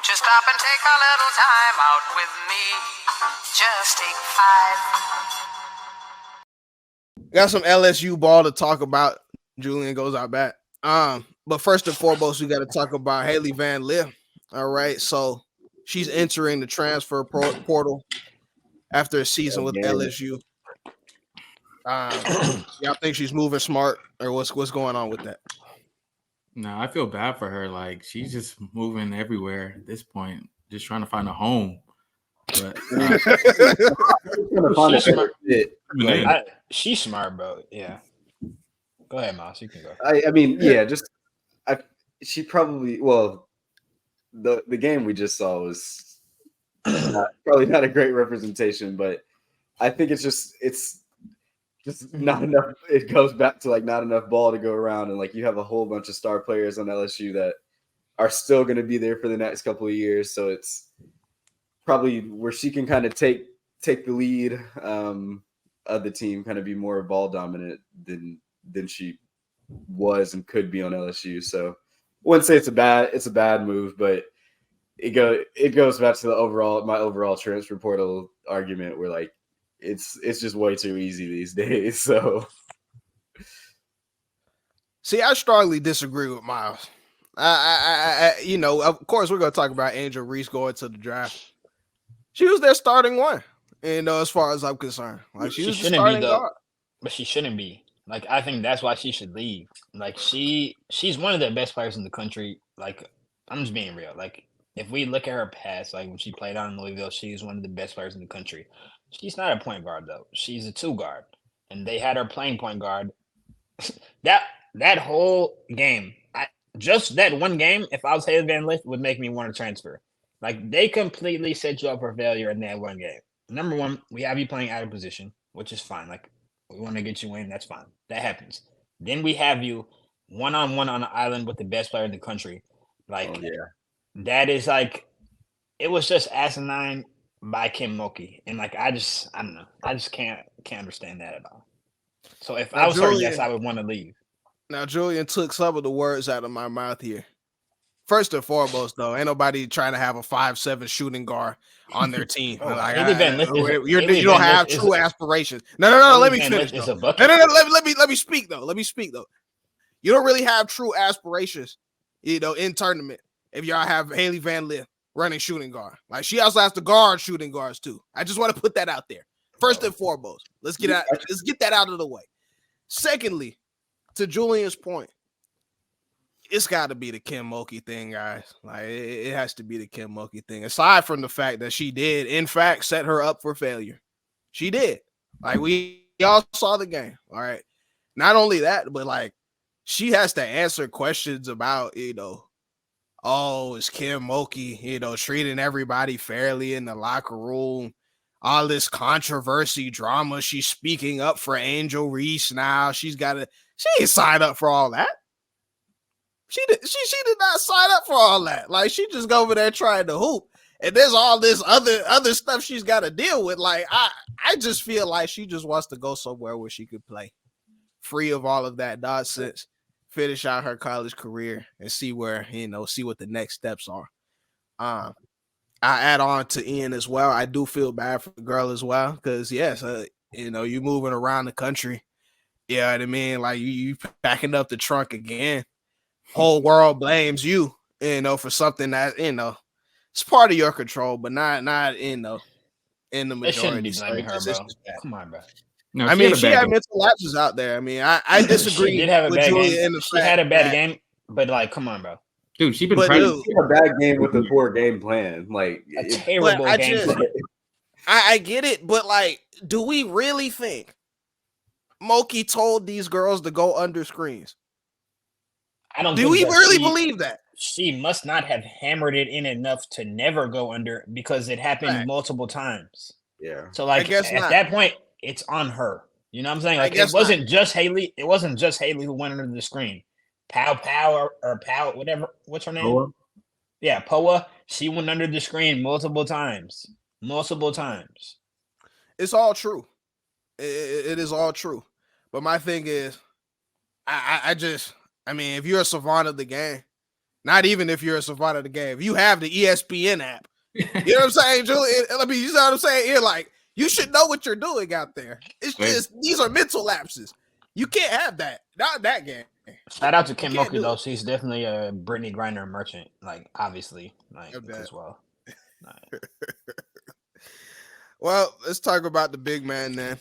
you stop and take a little time out with me? Just take 5. Got some LSU ball to talk about. Julian goes out back. But first and foremost, we got to talk about Haley Van Lith. All right, so she's entering the transfer portal after a season with LSU. Y'all think she's moving smart, or what's going on with that? No, I feel bad for her. Like, she's just moving everywhere at this point, just trying to find a home. But she's smart, bro. Yeah. Go ahead, Moss. You can go. I mean, she probably the game we just saw was probably not a great representation, but I think it's just not enough. It goes back to like not enough ball to go around, and like you have a whole bunch of star players on LSU that are still going to be there for the next couple of years. So it's probably where she can kind of take the lead of the team, kind of be more ball dominant than she was and could be on LSU. So I wouldn't say it's a bad move, but it goes back to my overall transfer portal argument where like it's just way too easy these days. So see, I strongly disagree with Miles. I of course we're gonna talk about Angel Reese going to the draft. She was their starting one, as far as I'm concerned. Like she was the starting guard. But she shouldn't be. Like, I think that's why she should leave. Like, she's one of the best players in the country. Like, I'm just being real. Like, if we look at her past, like when she played out in Louisville, she's one of the best players in the country. She's not a point guard though. She's a 2 guard, and they had her playing point guard. that whole game, just that one game, if I was Haley Van Lith, would make me want to transfer. Like, they completely set you up for failure in that one game. Number one, we have you playing out of position, which is fine. Like, we want to get you in, that's fine. That happens. Then we have you one-on-one on the island with the best player in the country. Like, that is like, it was just asinine by Kim Mulkey. And like, I don't know. I just can't understand that at all. So if I was her, yes, I would want to leave. Now, Julian took some of the words out of my mouth here. First and foremost, though, ain't nobody trying to have a 5'7" shooting guard on their team. You don't have true aspirations. No. Let me finish. No. Let me speak though. You don't really have true aspirations, in tournament if y'all have Haley Van Lith running shooting guard. Like, she also has to guard shooting guards too. I just want to put that out there. First and foremost, let's get that out of the way. Secondly, to Julian's point, it's got to be the Kim Mulkey thing, guys. Like, it has to be the Kim Mulkey thing. Aside from the fact that she did, in fact, set her up for failure. She did. Like, we all saw the game. All right. Not only that, but like, she has to answer questions about, is Kim Mulkey, treating everybody fairly in the locker room. All this controversy, drama. She's speaking up for Angel Reese now. She ain't signed up for all that. She did not sign up for all that. Like, she just go over there trying to hoop. And there's all this other stuff she's got to deal with. Like, I just feel like she just wants to go somewhere where she could play free of all of that nonsense, finish out her college career, and see where, see what the next steps are. I add on to Ian as well. I do feel bad for the girl as well, because yes, you moving around the country. You know what I mean? Like, you packing up the trunk again. Whole world blames you, for something that, it's part of your control, but not in the majority. It shouldn't be blaming her, bro. Come on, bro. No, I mean, she had mental lapses out there. I mean, I disagree. She did have a bad game. She had a bad game, but like, come on, bro. Dude, she been a bad game with a poor game plan. Like, a terrible game plan. I get it, but like, do we really think Mulkey told these girls to go under screens? I don't. Do we really believe that? She must not have hammered it in enough to never go under, because it happened multiple times. Yeah. So like, at that point, it's on her. You know what I'm saying? Like, it wasn't just Haley. It wasn't just Haley who went under the screen. Pow or Pow, whatever. What's her name? Poa. Yeah, Poa. She went under the screen multiple times. It's all true. It is all true. But my thing is, I mean, if you're a savant of the game, Not even if you're a survivor of the game. If you have the ESPN app, you know what I'm saying, Julian? I mean, you know what I'm saying? You're like, you should know what you're doing out there. It's just these are mental lapses. You can't have that. Not that game. Shout out to Kim Moki though. She's definitely a Brittany Griner merchant. Like obviously, like as well. Well, let's talk about the big man then.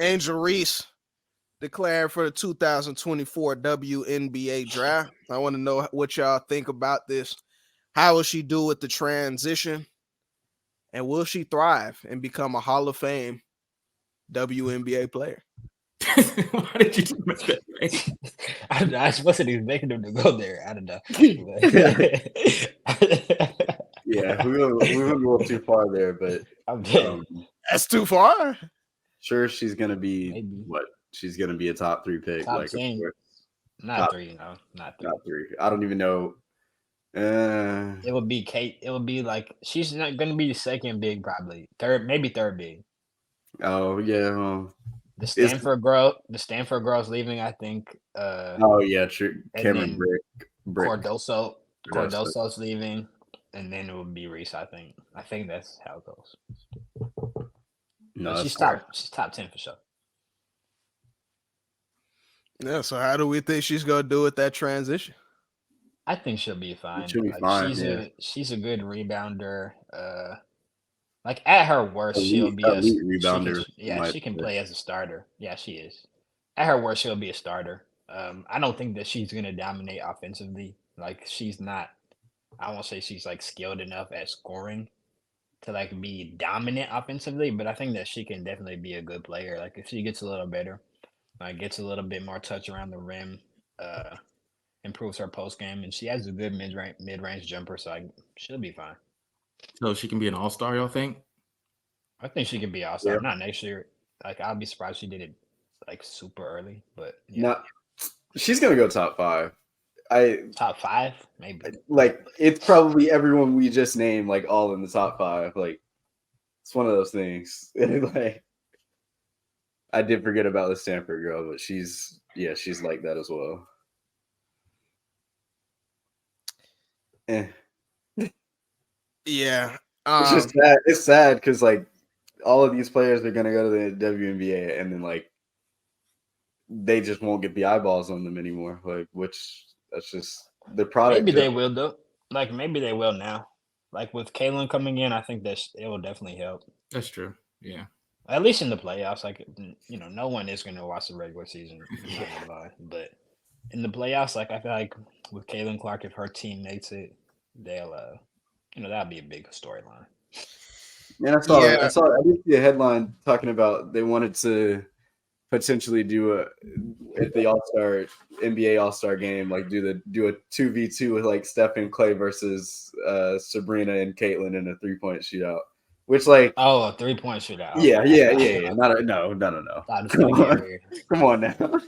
Angel Reese declared for the 2024 WNBA draft. I want to know what y'all think about this. How will she do with the transition? And will she thrive and become a Hall of Fame WNBA player? Why did you make that face? I wasn't expecting them to go there. I don't know. Yeah, we went a little too far there, but that's too far. Sure, she's gonna be She's gonna be a top 3 pick. Top like 10. Not 3, no, not 3. Top 3. I don't even know. It would be Kate. It would be like she's not gonna be the second big, probably maybe third big. Oh yeah. The Stanford girl's leaving, I think. Oh yeah, true. Cameron Brick. Cardoso's leaving, and then it would be Reese. I think that's how it goes. No, she's top 10 for sure. Yeah. So how do we think she's gonna do with that transition? I think she'll be fine. She'll be fine. She's a good rebounder. Like at her worst, she'll be a rebounder. She can play as a starter. Yeah, she is. At her worst, she'll be a starter. I don't think that she's gonna dominate offensively. Like she's not. I won't say she's like skilled enough at scoring to like be dominant offensively, but I think that she can definitely be a good player. Like if she gets a little better, like gets a little bit more touch around the rim, improves her post game, and she has a good mid range jumper, so she'll be fine. So she can be an all-star, y'all think? I think she can be all-star. Yeah. Not next year. Like I'll be surprised she did it like super early, but yeah. She's gonna go top 5. Top 5, maybe. Like it's probably everyone we just named, like all in the top 5. Like it's one of those things. Like I did forget about the Stanford girl, but she's like that as well. Yeah. It's just sad. It's sad because like all of these players are gonna go to the WNBA and then like they just won't get the eyeballs on them anymore. Like that's just the product. Maybe they will though. Like maybe they will now. Like with Kaylin coming in, I think that it will definitely help. That's true. Yeah. At least in the playoffs, like no one is gonna watch the regular season, but in the playoffs, like I feel like with Kaylin Clark, if her team makes it, they'll that'd be a big storyline. And I did see a headline talking about they wanted to potentially do at the All-Star NBA All-Star game, like do a 2v2 with like Steph and Clay versus Sabrina and Caitlin in a 3-point shootout. Which like a 3-point shootout. Yeah. No. Come on now.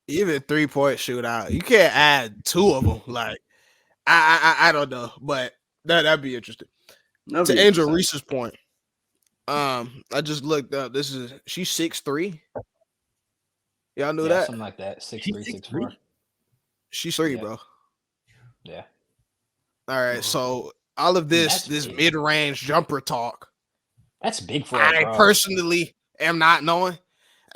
Even 3-point shootout, you can't add 2 of them. Like I don't know, but that'd be interesting. To Angel Reese's point, I just looked up. She's 6'3". Y'all knew that? Something like that. 6'3", 6'4". She's 3, bro. Yeah. All right, so all of this mid-range jumper talk. That's big for I personally am not knowing.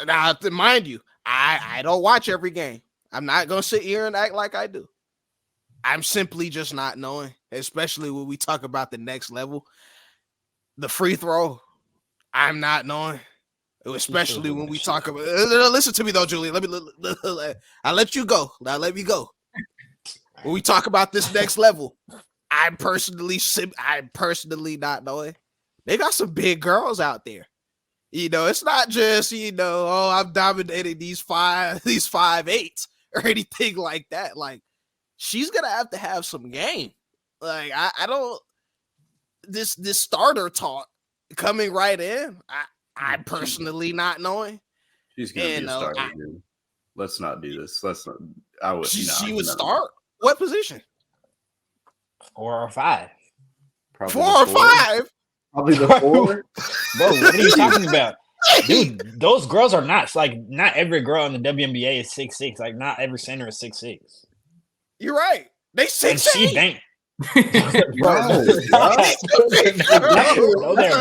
Now, mind you, I don't watch every game. I'm not gonna sit here and act like I do. I'm simply just not knowing, especially when we talk about the next level. The free throw, I'm not knowing, especially when we talk about. Listen to me though, Julie. I'll let you go. Now let me go. When we talk about this next level, I'm personally not knowing. They got some big girls out there. It's not just I'm dominating these 5'8" or anything like that. Like she's gonna have some game. Like I don't. This starter talk coming right in. I'm personally not knowing. She's gonna be a starter. Let's not do this. Let's not. I would. She would start. What position? 4 or 5. Probably 4 or 5. Probably the 4. Bro, what are you talking about? Dude, those girls are not every girl in the WNBA is 6'6". Like not every center is 6'6". You're right. They And 6'8". she banked. Bro, No, they're that's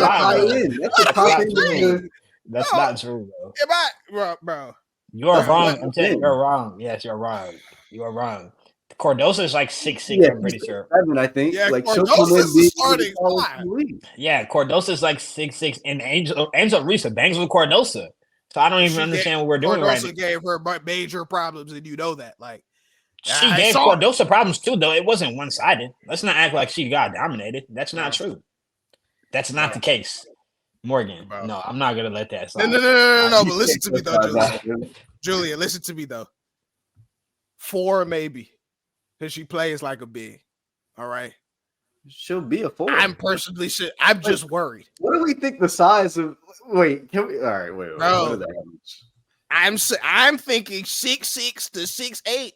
not, high bro. end. That's the top not end. true. That's No. not true, bro. Am I, bro? You are That's wrong. what I'm telling you, I'm you're wrong. Yes, you're wrong. You are wrong. Cordosa is like 6'6", Yeah, I'm pretty sure. 7, I think. Yeah, Like she'll come Cordosa's in the being starting the tallest five. in the league. Yeah, Cordosa is like 6'6", and Angel Risa bangs with Cordosa. So I don't even understand what we're doing right now. Cordosa gave her major problems, and you know that. Like, She I gave saw it. Cordosa problems too, though. It wasn't one-sided. Let's not act like she got dominated. That's not true. That's not the case. Morgan, Bro. no, I'm not gonna let that No, slide. no. But listen to me though, That. Julia. Listen to me though. 4 maybe, because she plays like a big. All right. She'll be a 4. I'm just worried. What do we think the size of? Wait, can we? All right, wait. Bro. What are the I'm thinking 6'6" to 6'8"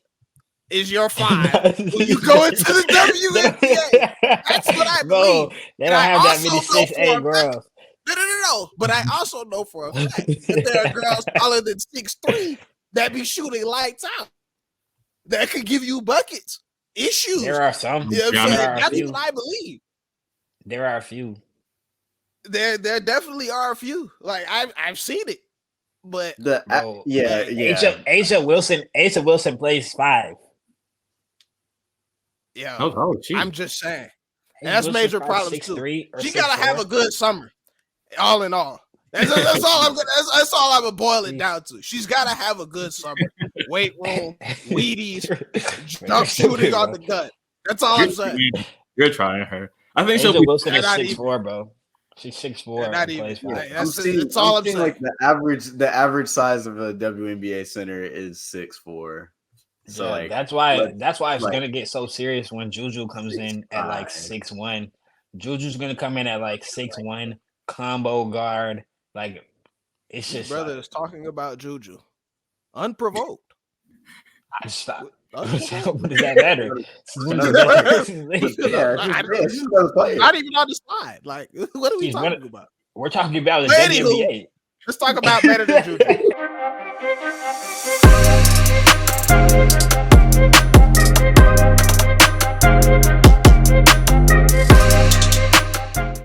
is your 5. When you go into the WNBA, that's what I Bro, believe. they And don't I have that also many know for 6'8" a girls. No. But I also know for a fact that there are girls taller than 6'3" that be shooting lights out. That could give you buckets. Issues. There are some. You know what I'm There saying? are a That's few. what I believe. There are a few. There definitely are a few. Like I've seen it. But Bro, yeah. Asia Wilson plays 5. yeah, Oh, I'm just saying. Asia That's Wilson's major probably problems too. 6'3" or She gotta have 6'4". a good summer. All in all. That's all I'm gonna boil it down to. She's gotta have a good summer. Weight room, Wheaties, jump shooting on the gut. That's all I'm saying. You're trying her. I think Asia she'll be. Wilson is not 6'4", bro. She's 6'4" Not and plays even. 5. That's all I'm saying. Like the average size of a WNBA center is 6'4". So Yeah, like that's why it's like- gonna get so serious when Juju comes in at like 6'1". Juju's gonna come in at like 6'1", combo guard. Like it's His just brother like, is talking about Juju. Unprovoked. stop. Unprovoked. What does that matter? This is one of the best players in the league. Yeah, she's another player. Not even on the side. Like, what are we She's talking about? We're talking about the But anywho, WNBA. let's talk about better than Juju.